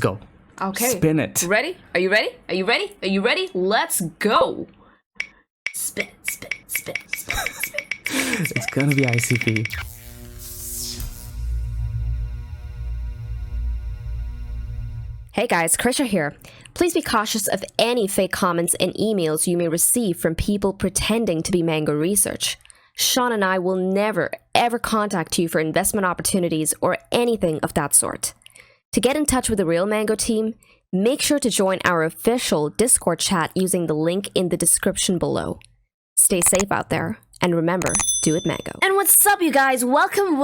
Let's go. Okay. Spin it. Ready? Are you ready? Are you ready? Are you ready? Let's go. Spin, spin, spin, spin, spin. It's gonna be ICP. Hey guys, Krisha here. Please be cautious of any fake comments and emails you may receive from people pretending to be Mango Research. Shawn and I will never, ever contact you for investment opportunities or anything of that sort. To get in touch with the real Mango team, make sure to join our official Discord chat using the link in the description below. Stay safe out there, and remember, do it Mango. And what's up, you guys? Welcome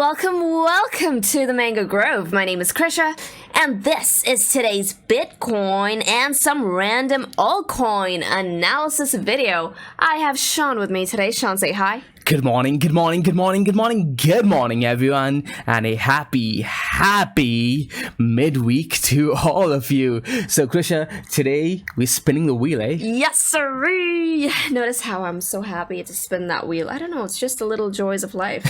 to the Mango Grove. My name is Krisha, and this is today's Bitcoin and some random altcoin analysis video. I have Shawn with me today. Shawn, say hi. Good morning, everyone, and a happy midweek to all of you. So, Krisha, today we're spinning the wheel, eh? Yes, sirree! Notice how I'm so happy to spin that wheel. I don't know, it's just the little joys of life.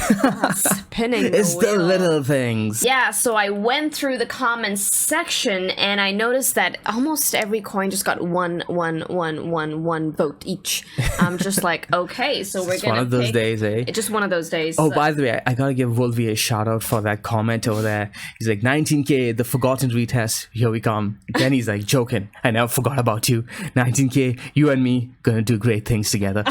Spinning the It's wheel. the little things. Yeah, so I went through the comments section and I noticed that almost every coin just got one vote each. I'm just like, okay, so we're gonna one of those days, eh? It's just one of those days. Oh, by the way, I gotta give Wolvie a shout out for that comment over there. He's like, 19K, the forgotten retest, here we come. Then he's like, joking, I never forgot about you. 19K, you and me gonna do great things together.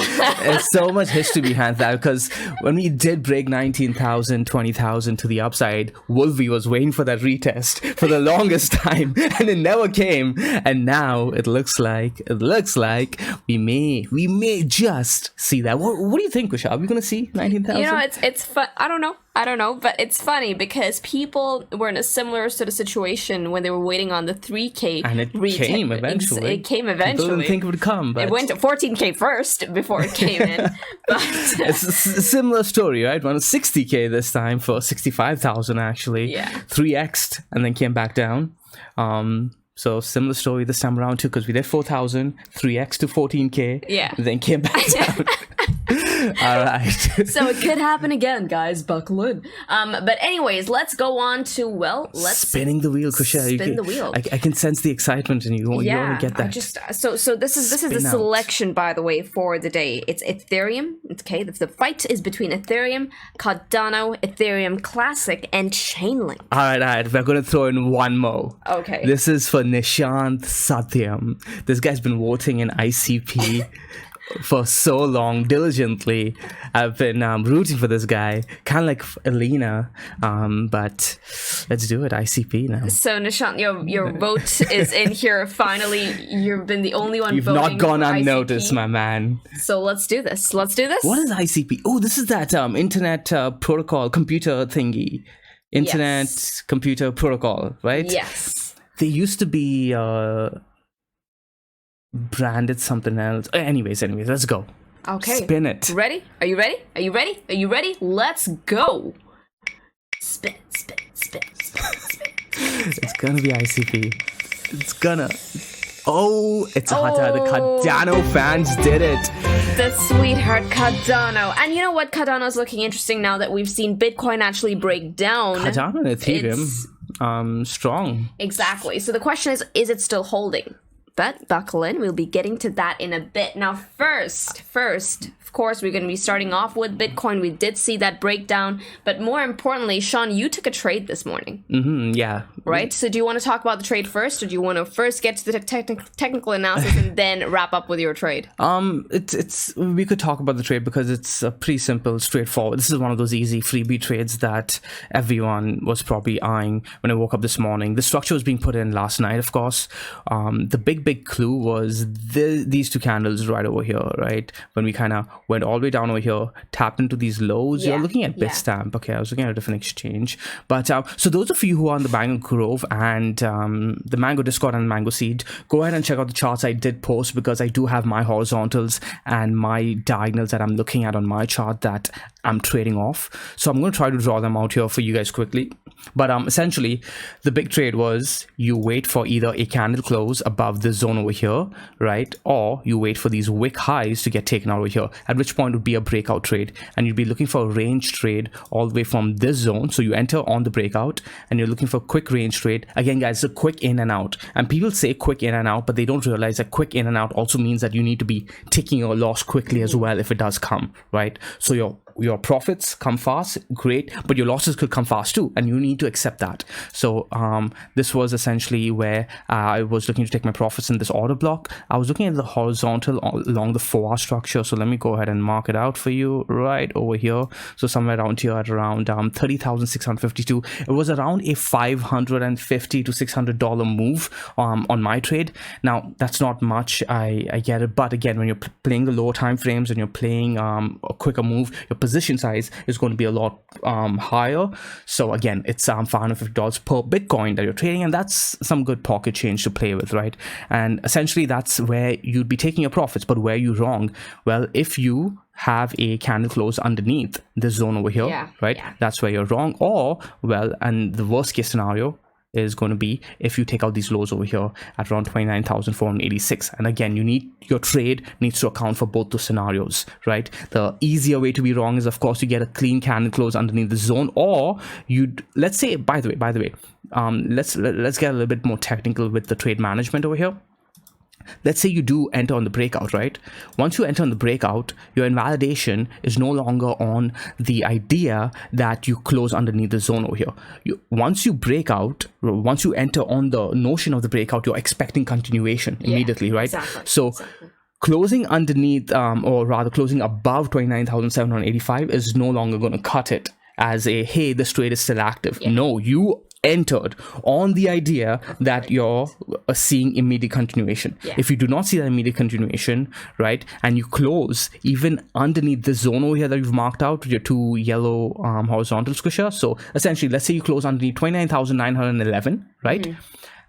There's so much history behind that, because when we did break 19,000, 20,000 to the upside, Wolvie was waiting for that retest for the longest time, and it never came. And now it looks like we may just see that. What do you think, Kusha? Are we gonna see 19,000? You know, it's fun. I don't know, but it's funny because people were in a similar sort of situation when they were waiting on the 3K. And it came eventually. It came eventually. People didn't think it would come, but it went to 14K first before it came in. But it's a similar story, right? One 60K this time for 65,000 actually. Yeah. 3x'd and then came back down. So similar story this time around too, because we did 4,000, 3x to 14K. Yeah. Then came back down. All right. So it could happen again, guys. Buckle in. But anyways, let's go on to let's spinning the wheel, Kusha. Spin the wheel. I can sense the excitement in you. You want to get that. So this is the selection, by the way, for the day. It's Ethereum. Okay, the fight is between Ethereum, Cardano, Ethereum Classic, and Chainlink. All right. We're gonna throw in one more. Okay. This is for Nishant Satyam. This guy's been voting in ICP for so long, diligently. I've been rooting for this guy, kind of like Alina, but let's do it, ICP now. So Nishant, your vote is in here finally. You've been the only one You've voting not gone for unnoticed, ICP. my man. So let's do this. What is ICP? Oh, this is that internet protocol, computer thingy. Internet computer protocol, right? Yes. They used to be branded something else. Anyways, let's go. Okay. Spin it. Ready? Are you ready? Are you ready? Are you ready? Let's go. Spin, spin, spin, spin, spin. It's gonna be ICP. It's gonna. Oh, it's hotter. The Cardano fans did it. The sweetheart Cardano. And you know what? Cardano is looking interesting now that we've seen Bitcoin actually break down. Cardano and Ethereum, strong. Exactly. So the question is it still holding? But buckle in, we'll be getting to that in a bit. Now, first, of course, we're going to be starting off with Bitcoin. We did see that breakdown, but more importantly, Shawn, you took a trade this morning. Yeah. Right? So do you want to talk about the trade first, or do you want to first get to the technical analysis and then wrap up with your trade? We could talk about the trade because it's pretty simple, straightforward. This is one of those easy freebie trades that everyone was probably eyeing when I woke up this morning. The structure was being put in last night, of course. The big clue was these two candles right over here, right? When we kind of went all the way down over here, tapped into these lows. You're looking at Bitstamp. Okay, I was looking at a different exchange. But so those of you who are on the Mango Grove and the Mango Discord and Mango Seed, go ahead and check out the charts I did post, because I do have my horizontals and my diagonals that I'm looking at on my chart that I'm trading off. So I'm going to try to draw them out here for you guys quickly. But essentially, the big trade was you wait for either a candle close above this this zone over here, right? Or you wait for these wick highs to get taken out over here, at which point would be a breakout trade, and you'd be looking for a range trade all the way from this zone. So you enter on the breakout and you're looking for a quick range trade. Again, guys, it's a quick in and out, and people say quick in and out, but they don't realize that quick in and out also means that you need to be taking your loss quickly as well if it does come, right? So your profits come fast, great, but your losses could come fast too, and you need to accept that. So this was essentially where I was looking to take my profits in this order block. I was looking at the horizontal along the 4-hour structure, so let me go ahead and mark it out for you right over here. So somewhere around here at around 30,652, it was around a $550 to $600 move on my trade. Now that's not much, I get it, but again, when you're playing the lower time frames and you're playing a quicker move, your position size is going to be a lot higher. So again, it's $550 per Bitcoin that you're trading, and that's some good pocket change to play with, right? And essentially that's where you'd be taking your profits. But where you're wrong, well, if you have a candle close underneath this zone over here, right, that's where you're wrong. Or, well, and the worst case scenario is going to be if you take out these lows over here at around 29,486. And again, your trade needs to account for both those scenarios, right? The easier way to be wrong is, of course, you get a clean candle close underneath the zone, or let's say, by the way, let's get a little bit more technical with the trade management over here. Let's say you do enter on the breakout, right? Once you enter on the breakout, your invalidation is no longer on the idea that you close underneath the zone over here. Once you break out, once you enter on the notion of the breakout, you're expecting continuation immediately, right? Exactly. So closing underneath, or rather closing above 29,785 is no longer going to cut it as a, hey, this trade is still active. No, you entered on the idea that you're seeing immediate continuation. If you do not see that immediate continuation, right, and you close even underneath the zone over here that you've marked out with your two yellow horizontal squisher, so essentially let's say you close underneath 29,911, right,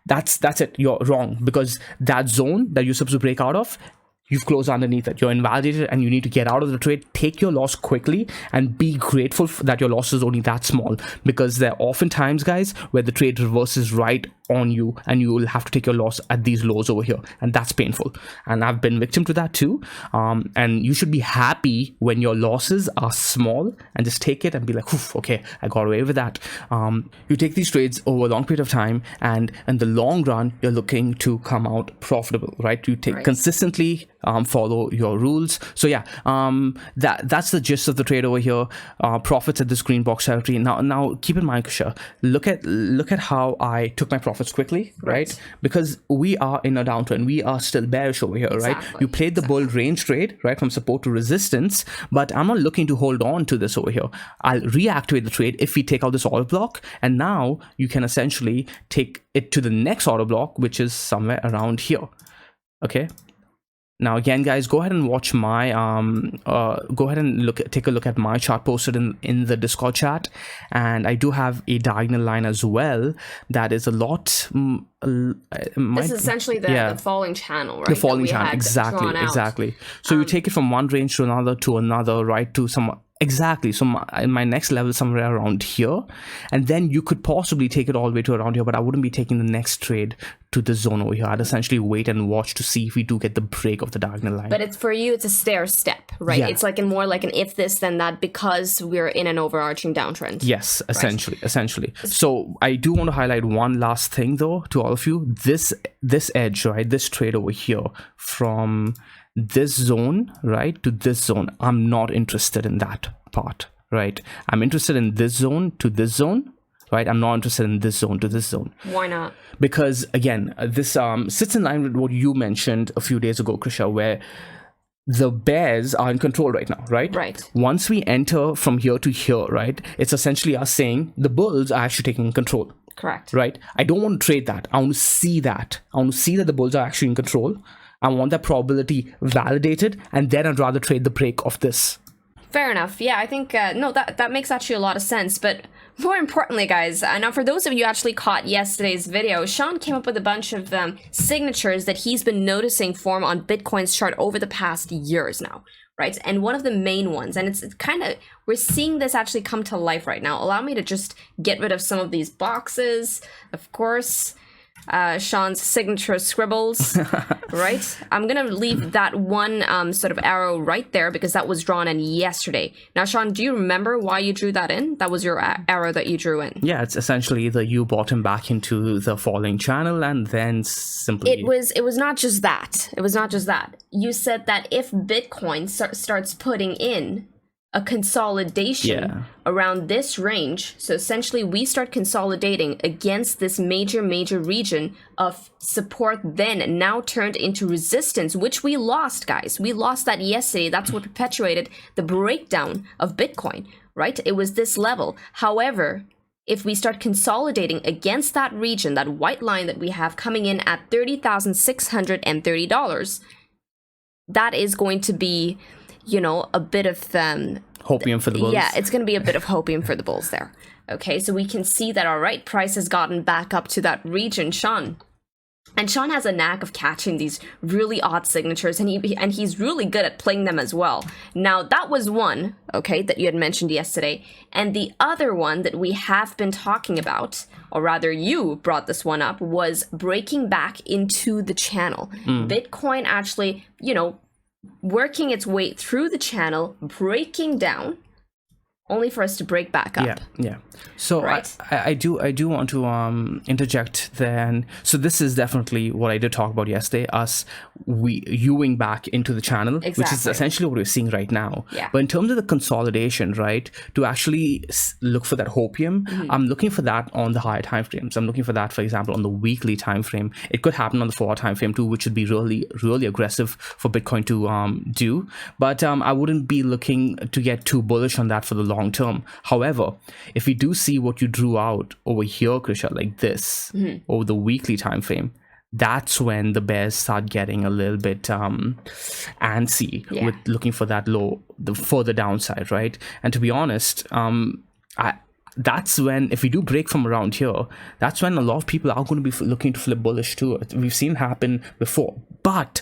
that's it. You're wrong, because that zone that you're supposed to break out of, you've closed underneath it. You're invalidated and you need to get out of the trade. Take your loss quickly and be grateful that your loss is only that small, because there are often times, guys, where the trade reverses right on you and you will have to take your loss at these lows over here, and that's painful. And I've been victim to that too. And you should be happy when your losses are small and just take it and be like, okay, I got away with that. You take these trades over a long period of time, and in the long run you're looking to come out profitable, right? You take consistently follow your rules. So yeah, that's the gist of the trade over here. Profits at this green box territory. Now keep in mind, Kusha, look at how I took my profits quickly, right? Because we are in a downtrend, we are still bearish over here, right? You played the bull range trade, right, from support to resistance, but I'm not looking to hold on to this over here. I'll reactivate the trade if we take out this order block, and now you can essentially take it to the next order block, which is somewhere around here. Okay, now again, guys, go ahead and watch my go ahead and take a look at my chart posted in the Discord chat, and I do have a diagonal line as well that is a lot this is essentially the falling channel, right? The falling channel, exactly. So you take it from one range to another, right, to some. Exactly. So in my next level somewhere around here, and then you could possibly take it all the way to around here, but I wouldn't be taking the next trade to the zone over here. I'd essentially wait and watch to see if we do get the break of the diagonal line. But it's for you, it's a stair step, right? It's like more like an if this then that, because we're in an overarching downtrend. Yes, essentially. So I do want to highlight one last thing though to all of you. This edge, right, this trade over here from this zone, right, to this zone, I'm not interested in that part, right? I'm interested in this zone to this zone, right? I'm not interested in this zone to this zone. Why not? Because again, this sits in line with what you mentioned a few days ago, Krisha, where the bears are in control right now, right? Right. Once we enter from here to here, right, it's essentially us saying the bulls are actually taking control. Correct. Right? I don't want to trade that. I want to see that. I want to see that the bulls are actually in control. I want that probability validated, and then I'd rather trade the break of this. Fair enough. Yeah, I think, no, that makes actually a lot of sense. But more importantly, guys, now for those of you who actually caught yesterday's video, Shawn came up with a bunch of signatures that he's been noticing form on Bitcoin's chart over the past years now, right? And one of the main ones, and it's kind of, we're seeing this actually come to life right now. Allow me to just get rid of some of these boxes, of course. Shawn's signature scribbles, right? I'm gonna leave that one sort of arrow right there because that was drawn in yesterday. Now, Shawn, do you remember why you drew that in? That was your arrow that you drew in. Yeah, it's essentially you bought him back into the falling channel, and then simply It was not just that. It was not just that. You said that if Bitcoin starts putting in a consolidation around this range, so essentially we start consolidating against this major region of support, then now turned into resistance, which we lost, guys. We lost that yesterday. That's what perpetuated the breakdown of Bitcoin, right? It was this level. However, if we start consolidating against that region, that white line that we have coming in at $30,630, that is going to be, you know, a bit of hopium for the bulls. Yeah, it's going to be a bit of hopium for the bulls there. Okay, so we can see that, all right, price has gotten back up to that region, Shawn. And Shawn has a knack of catching these really odd signatures, and he's really good at playing them as well. Now, that was one, okay, that you had mentioned yesterday. And the other one that we have been talking about, or rather you brought this one up, was breaking back into the channel. Bitcoin actually, you know, working its way through the channel, breaking down, only for us to break back up. Yeah. So right? I do want to interject then. So this is definitely what I did talk about yesterday, us Ewing back into the channel, which is essentially what we're seeing right now. Yeah. But in terms of the consolidation, right, to actually look for that hopium, I'm looking for that on the higher time frames. I'm looking for that, for example, on the weekly time frame. It could happen on the 4-hour time frame too, which would be really aggressive for Bitcoin to do. But I wouldn't be looking to get too bullish on that for the long term. However, if we do see what you drew out over here, Krisha, like this, over the weekly time frame, that's when the bears start getting a little bit antsy with looking for that low, the further downside, right? And to be honest, that's when, if we do break from around here, that's when a lot of people are going to be looking to flip bullish too. We've seen it happen before. But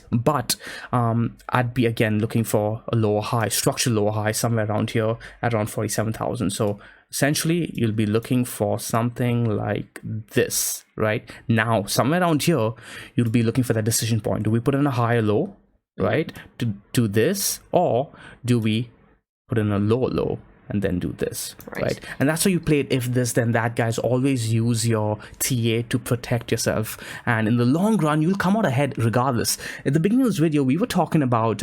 I'd be again looking for a lower high, structural lower high, somewhere around here at around 47,000. So essentially, you'll be looking for something like this, right? Now, somewhere around here, you'll be looking for that decision point. Do we put in a higher low, right, to do this, or do we put in a lower low and then do this, right? And that's how you play it. If this, then that, guys. Always use your TA to protect yourself, and in the long run, you'll come out ahead regardless. At the beginning of this video, we were talking about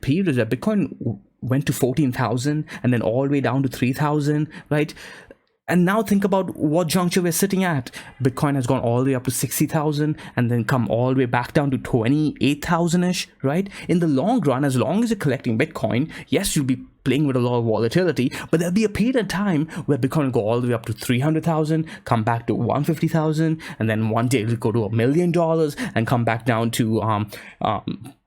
periods where Bitcoin went to 14,000 and then all the way down to 3,000, right? And now think about what juncture we're sitting at. Bitcoin has gone all the way up to 60,000 and then come all the way back down to 28,000-ish, right? In the long run, as long as you're collecting Bitcoin, yes, you'll be playing with a lot of volatility, but there'll be a period of time where Bitcoin will go all the way up to 300,000, come back to 150,000, and then one day it'll go to $1 million and come back down to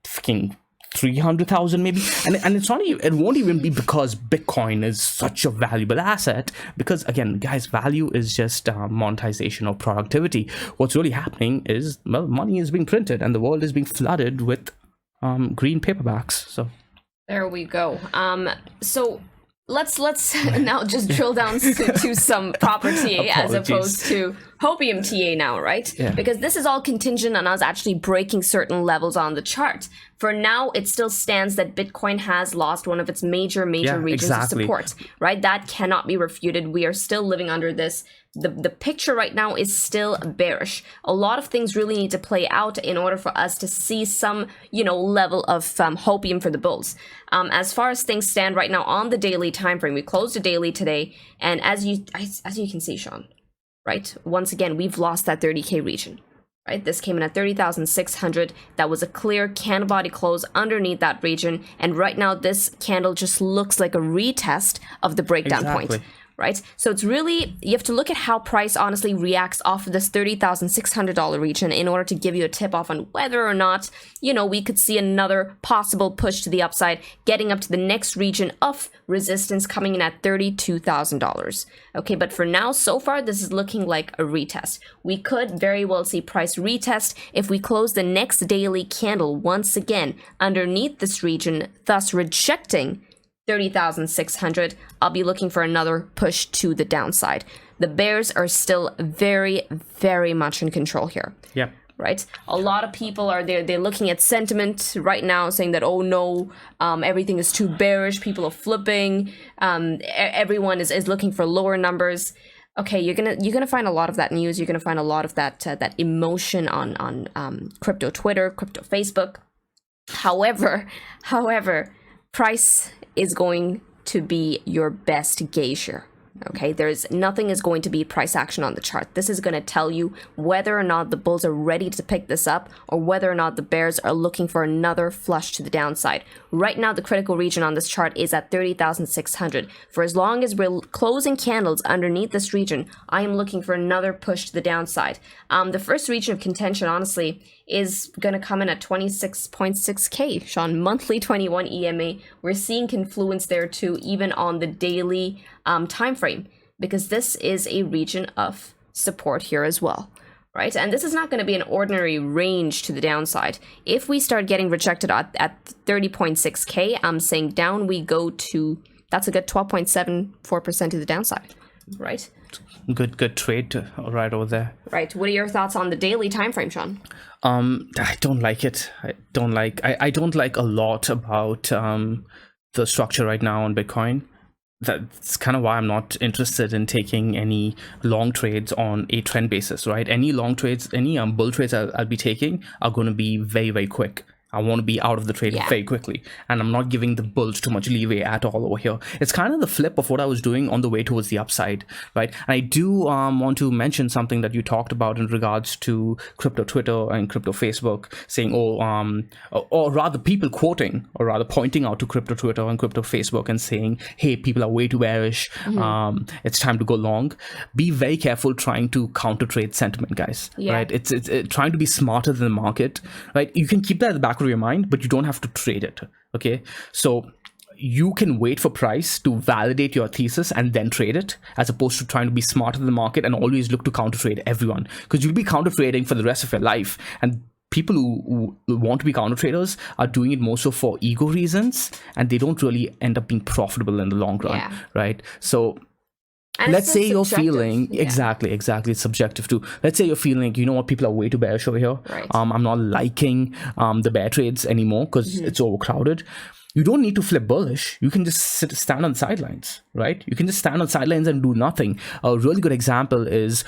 fucking 300,000 maybe, and it's not even, it won't even be because Bitcoin is such a valuable asset, because again, guys, value is just monetization of productivity. What's really happening is, well, money is being printed and the world is being flooded with green paperbacks. So there we go. So let's now just drill down to some proper TA as opposed to hopium TA now, right? Yeah. Because this is all contingent on us actually breaking certain levels on the chart. For now, it still stands that Bitcoin has lost one of its major regions of support, right? That cannot be refuted. We are still living under this. The picture right now is still bearish. A lot of things really need to play out in order for us to see some, you know, level of hopium for the bulls. As far as things stand right now on the daily time frame, we closed the daily today, and as you can see, Shawn, right? Once again, we've lost that 30K region. Right, this came in at 30,600. That was a clear candle body close underneath that region, and right now this candle just looks like a retest of the breakdown point. Right, so it's really, you have to look at how price honestly reacts off of this $30,600 region in order to give you a tip off on whether or not, you know, we could see another possible push to the upside, getting up to the next region of resistance coming in at $32,000. Okay, but for now, so far, this is looking like a retest. We could very well see price retest if we close the next daily candle once again underneath this region, thus rejecting 30,600. I'll be looking for another push to the downside. the bears are still very, very much in control here. Yeah. Right, a lot of people are there. They're looking at sentiment right now, saying that, oh no, everything is too bearish. People are flipping. Everyone is looking for lower numbers. Okay, you're gonna find a lot of that news. You're gonna find a lot of that emotion on crypto Twitter, crypto Facebook. However, price is going to be your best gauge here. Okay, nothing is going to be price action on the chart. This is going to tell you whether or not the bulls are ready to pick this up or whether or not the bears are looking for another flush to the downside. Right now, the critical region on this chart is at 30,600. For as long as we're closing candles underneath this region, I am looking for another push to the downside. The first region of contention, honestly, is going to come in at 26.6K. Shawn, monthly 21 EMA. We're seeing confluence there too, even on the daily time frame, because this is a region of support here as well, right? And this is not going to be an ordinary range to the downside. If we start getting rejected at 30.6K, I'm saying down we go to, that's a good 12.74% to the downside, right? Good trade right over there. Right. What are your thoughts on the daily time frame, Shawn? I don't like it. I don't like a lot about the structure right now on Bitcoin. That's kind of why I'm not interested in taking any long trades on a trend basis, right? Any long trades, any bull trades I'll be taking are going to be very, very quick. I want to be out of the trade very quickly, and I'm not giving the bulls too much leeway at all over here. It's kind of the flip of what I was doing on the way towards the upside, right? And I do want to mention something that you talked about in regards to crypto Twitter and crypto Facebook, saying, or rather people quoting, or rather pointing out to crypto Twitter and crypto Facebook and saying, hey, people are way too bearish. It's time to go long. Be very careful trying to counter trade sentiment, guys, right? It's trying to be smarter than the market, right? You can keep that at the back of your mind, but you don't have to trade it. Okay, so you can wait for price to validate your thesis and then trade it, as opposed to trying to be smarter than the market and always look to counter trade everyone, because you'll be counter trading for the rest of your life. And people who want to be counter traders are doing it more so for ego reasons, and they don't really end up being profitable in the long run, right? So and let's say you're subjective. feeling exactly it's subjective too. Let's say you're feeling, you know what, people are way too bearish over here. Right. I'm not liking the bear trades anymore because it's overcrowded. You don't need to flip bullish. You can just stand on the sidelines, right? You can just stand on the sidelines and do nothing. A really good example is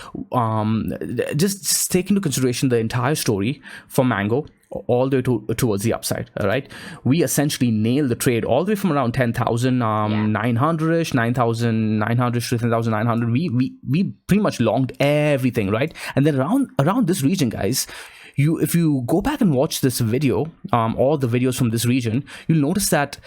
just take into consideration the entire story for Mango all the way towards the upside. All right, we essentially nailed the trade all the way from around 10,900ish, 9,900 to 10,900. We pretty much longed everything, right? And then around this region, guys, if you go back and watch this video, or the videos from this region, you'll notice that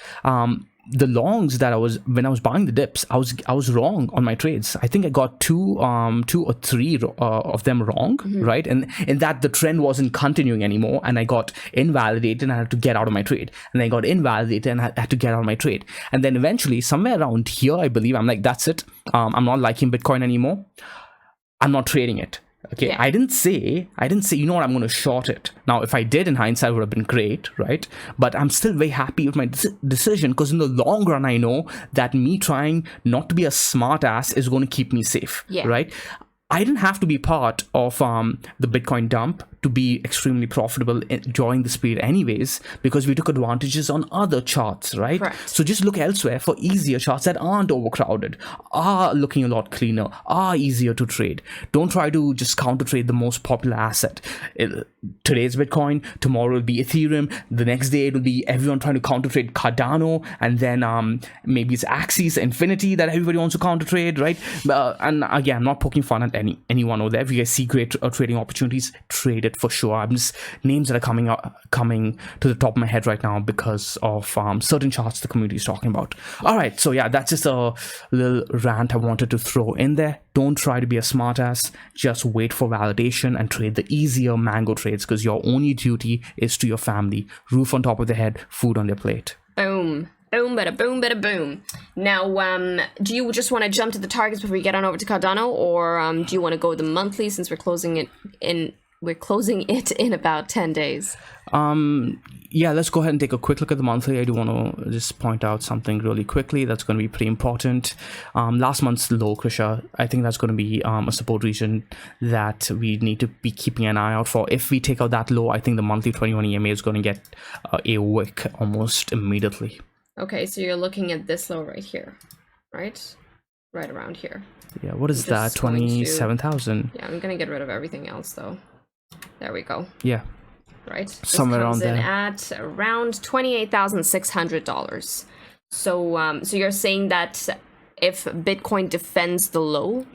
the longs that when I was buying the dips, I was wrong on my trades. I think I got two or three of them wrong, right? And in that the trend wasn't continuing anymore, and I got invalidated and I had to get out of my trade. And I got invalidated and I had to get out of my trade. And then eventually, somewhere around here, I believe, I'm like, that's it. I'm not liking Bitcoin anymore. I'm not trading it. Okay, I didn't say, you know what, I'm going to short it. Now, if I did, in hindsight, it would have been great, right? But I'm still very happy with my decision, because in the long run, I know that me trying not to be a smart ass is going to keep me safe, right? I didn't have to be part of the Bitcoin dump to be extremely profitable during this period anyways, because we took advantages on other charts, right? Correct. So just look elsewhere for easier charts that aren't overcrowded, are looking a lot cleaner, are easier to trade. Don't try to just counter trade the most popular asset. Today's Bitcoin, tomorrow will be Ethereum, the next day it will be everyone trying to counter trade Cardano, and then maybe it's Axis, Infinity that everybody wants to counter trade, right? And again, I'm not poking fun at anyone over there. If you guys see great trading opportunities, trade it for sure. I'm just names that are coming to the top of my head right now because of certain charts the community is talking about. All right, so yeah, that's just a little rant I wanted to throw in there. Don't try to be a smartass. Just wait for validation and trade the easier Mango trades, because your only duty is to your family. Roof on top of their head, food on their plate. Boom. Boom, bada boom, bada boom. Now, do you just want to jump to the targets before we get on over to Cardano, or do you want to go with the monthly since we're closing it in we're closing it in about 10 days. Yeah, let's go ahead and take a quick look at the monthly. I do want to just point out something really quickly that's going to be pretty important. Last month's low, Krisha, I think that's going to be a support region that we need to be keeping an eye out for. If we take out that low, I think the monthly 21 EMA is going to get a wick almost immediately. Okay, so you're looking at this low right here, right? Right around here. Yeah, what is that? 27,000. Yeah, I'm going to get rid of everything else, though. There we go. Yeah. Right? Somewhere around there. At around $28,600. So you're saying that if Bitcoin defends the low?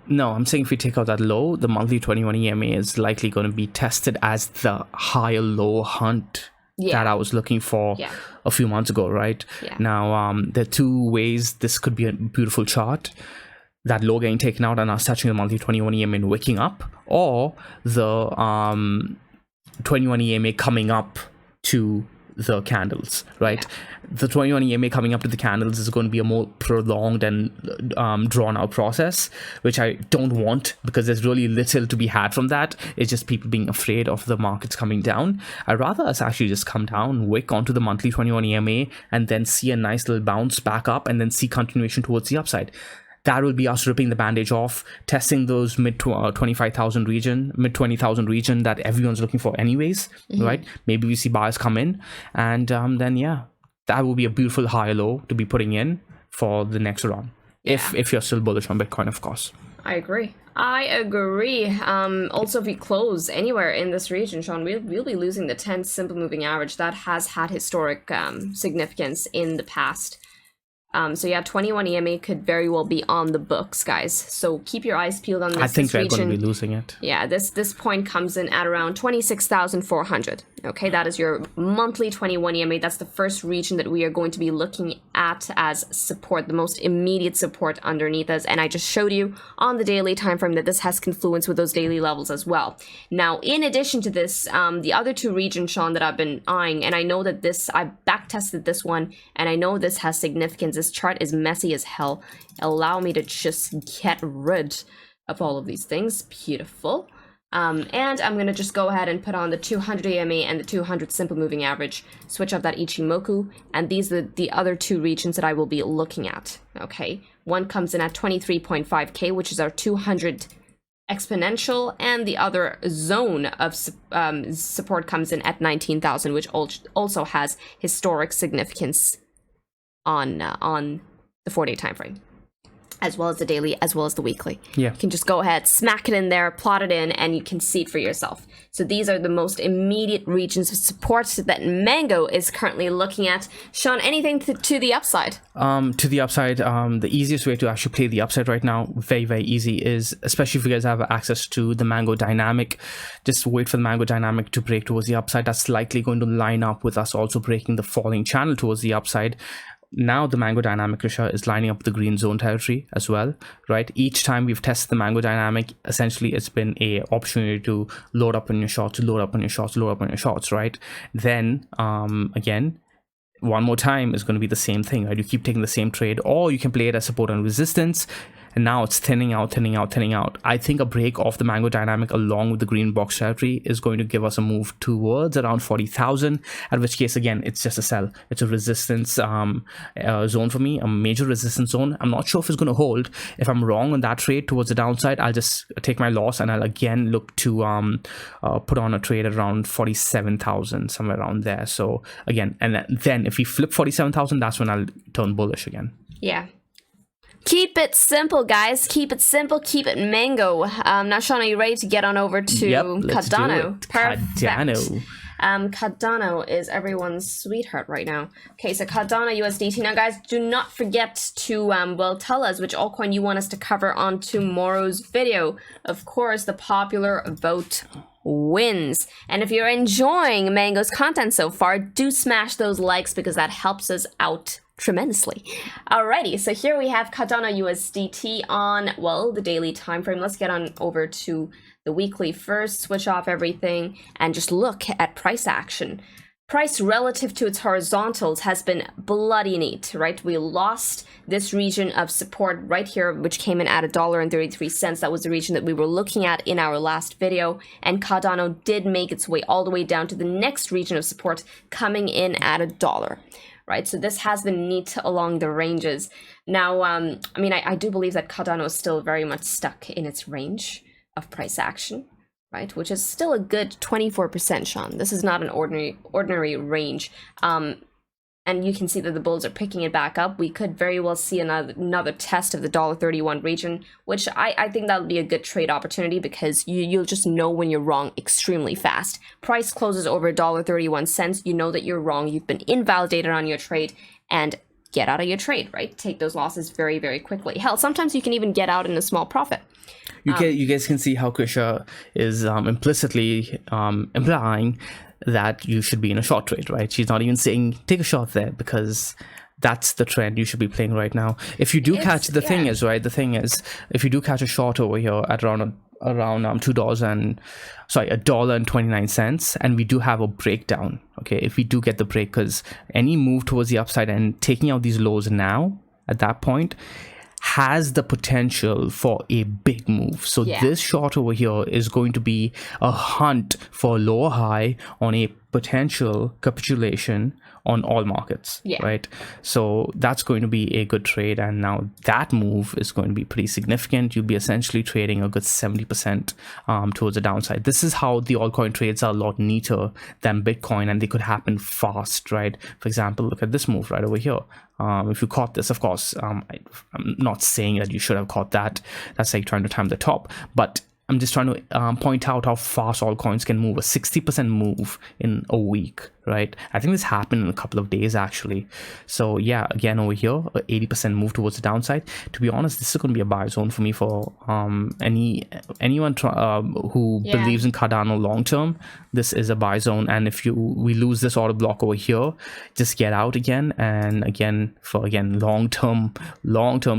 No, I'm saying if we take out that low, the monthly 21 EMA is likely going to be tested as the higher low hunt that I was looking for a few months ago, right? Yeah. Now, there are two ways this could be a beautiful chart. That low getting taken out and us touching the monthly 21 EMA and waking up, or the 21 EMA coming up to the candles, right? The 21 EMA coming up to the candles is going to be a more prolonged and drawn out process, which I don't want because there's really little to be had from that. It's just people being afraid of the markets coming down. I'd rather us actually just come down, wick onto the monthly 21 EMA, and then see a nice little bounce back up and then see continuation towards the upside. That will be us ripping the bandage off, testing those mid 25,000 region, mid 20,000 region that everyone's looking for anyways, right? Maybe we see buyers come in, and then that will be a beautiful high low to be putting in for the next round. If you're still bullish on Bitcoin, of course. I agree. Also, if we close anywhere in this region, Shawn, we'll be losing the 10 simple moving average that has had historic significance in the past. 21 EMA could very well be on the books, guys. So keep your eyes peeled on this. I think they're going to be losing it. Yeah, this point comes in at around 26,400. Okay, that is your monthly 21 EMA. That's the first region that we are going to be looking at as support, the most immediate support underneath us. And I just showed you on the daily time frame that this has confluence with those daily levels as well. Now, in addition to this, the other two regions, Shawn, that I've been eyeing, and I know that I back tested this one, and I know this has significance. This chart is messy as hell. Allow me to just get rid of all of these things. Beautiful. And I'm going to just go ahead and put on the 200 EMA and the 200 simple moving average, switch up that Ichimoku, and these are the other two regions that I will be looking at, okay? One comes in at 23.5K, which is our 200 exponential, and the other zone of support comes in at 19,000, which also has historic significance on the 4-day time frame, as well as the daily, as well as the weekly. Yeah. You can just go ahead, smack it in there, plot it in, and you can see it for yourself. So these are the most immediate regions of support that Mango is currently looking at. Shawn, anything to the upside? To the upside, the easiest way to actually play the upside right now, very, very easy, is, especially if you guys have access to the Mango dynamic, just wait for the Mango dynamic to break towards the upside. That's likely going to line up with us also breaking the falling channel towards the upside. Now the Mango dynamic, Krisha, is lining up with the green zone territory as well, right? Each time we've tested the Mango dynamic, essentially it's been a opportunity to load up on your shorts, load up on your shorts, load up on your shorts, right? Then again, one more time is going to be the same thing, right? You keep taking the same trade, or you can play it as support and resistance. And now it's thinning out, thinning out, thinning out. I think a break of the Mango dynamic along with the green box territory is going to give us a move towards around 40,000, at which case, again, it's just a sell. It's a resistance zone for me, a major resistance zone. I'm not sure if it's going to hold. If I'm wrong on that trade towards the downside, I'll just take my loss and I'll again look to put on a trade at around 47,000, somewhere around there. So again, and then if we flip 47,000, that's when I'll turn bullish again. Yeah. Keep it simple, guys. Keep it simple. Keep it mango. Now, Shawn, are you ready to get on over to Cardano? Perfect. Cardano. Cardano is everyone's sweetheart right now. Okay, so Cardano USDT. Now, guys, do not forget to, tell us which altcoin you want us to cover on tomorrow's video. Of course, the popular vote wins. And if you're enjoying Mango's content so far, do smash those likes because that helps us out tremendously. Alrighty, so here we have Cardano USDT on, the daily time frame. Let's get on over to the weekly first, switch off everything, and just look at price action. price relative to its horizontals has been bloody neat, right? We lost this region of support right here, which came in at $1.33. That was the region that we were looking at in our last video. And Cardano did make its way all the way down to the next region of support, coming in at $1. Right, so this has been neat along the ranges. Now, I mean, I do believe that Cardano is still very much stuck in its range of price action, right? Which is still a good 24%, Shawn. This is not an ordinary range. And you can see that the bulls are picking it back up. We could very well see another test of the $1.31 region, which I think that'll be a good trade opportunity because you'll just know when you're wrong extremely fast. Price closes over $1.31. You know that you're wrong. You've been invalidated on your trade, and get out of your trade, right? Take those losses very, very quickly. Hell, sometimes you can even get out in a small profit. You guys can see how Krisha is implicitly implying that you should be in a short trade, right? She's not even saying take a short there because that's the trend you should be playing right now. If you do catch the thing is if you do catch a short over here at around $1.29, and we do have a breakdown. Okay, if we do get the break, because any move towards the upside and taking out these lows now at that point has the potential for a big move. So this short over here is going to be a hunt for a lower high on a potential capitulation on all markets, right? So that's going to be a good trade, and now that move is going to be pretty significant. You'll be essentially trading a good 70% towards the downside. This is how the altcoin trades are a lot neater than Bitcoin, and they could happen fast, right? For example, look at this move right over here. If you caught this, of course, I'm not saying that you should have caught that. That's like trying to time the top, but I'm just trying to point out how fast altcoins can move. A 60% move in a week, right? I think this happened in a couple of days actually. So yeah, again over here, a 80% move towards the downside. To be honest, this is going to be a buy zone for me for anyone who believes in Cardano long term. This is a buy zone, and if we lose this order block over here, just get out again. And again, for long term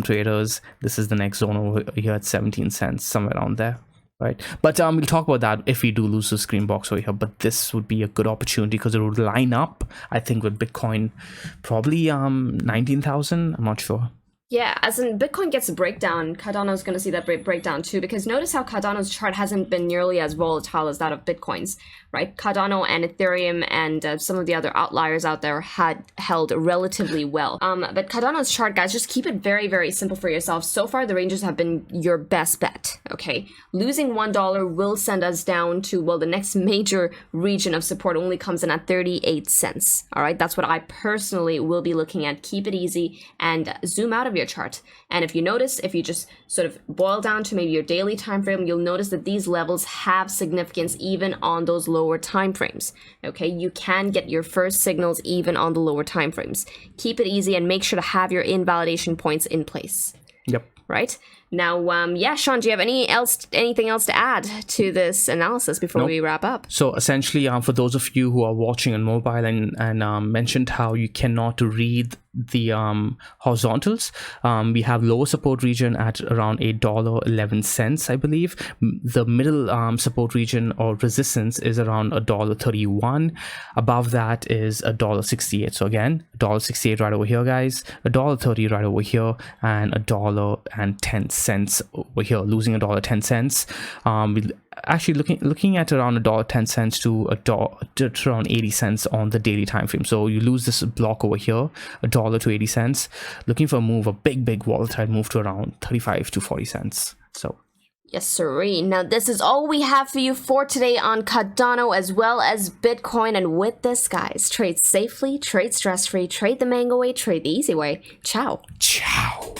traders, this is the next zone over here at 17 cents, somewhere around there. Right, but we'll talk about that if we do lose the screen box over here. But this would be a good opportunity because it would line up, I think, with Bitcoin, probably 19,000. I'm not sure. Yeah, as in Bitcoin gets a breakdown, Cardano's going to see that breakdown too, because notice how Cardano's chart hasn't been nearly as volatile as that of Bitcoin's, right? Cardano and Ethereum and some of the other outliers out there had held relatively well. But Cardano's chart, guys, just keep it very, very simple for yourself. So far, the ranges have been your best bet, okay? Losing $1 will send us down to, well, the next major region of support only comes in at 38 cents, all right? That's what I personally will be looking at. Keep it easy and zoom out of your chart. And if you notice, if you just sort of boil down to maybe your daily time frame, you'll notice that these levels have significance even on those lower time frames. Okay, you can get your first signals even on the lower time frames. Keep it easy and make sure to have your invalidation points in place. Yep. Right now, yeah, Shawn, do you have anything else to add to this analysis before we wrap up? So essentially, for those of you who are watching on mobile and mentioned how you cannot read the horizontals, we have lower support region at around $8.11, I believe. The middle support region or resistance is around $1.31. Above that is $1.68. So again, $1.68 right over here, guys, $1.30 right over here, and $1.10 over here, losing $1.10. We actually looking at around $1.10 to around 80 cents on the daily time frame. So you lose this block over here, $1 to 80 cents. Looking for a move, a big volatile move to around 35 to 40 cents. So yes, sirree. Now, this is all we have for you for today on Cardano as well as Bitcoin. And with this, guys, trade safely, trade stress-free, trade the mango way, trade the easy way. Ciao. Ciao.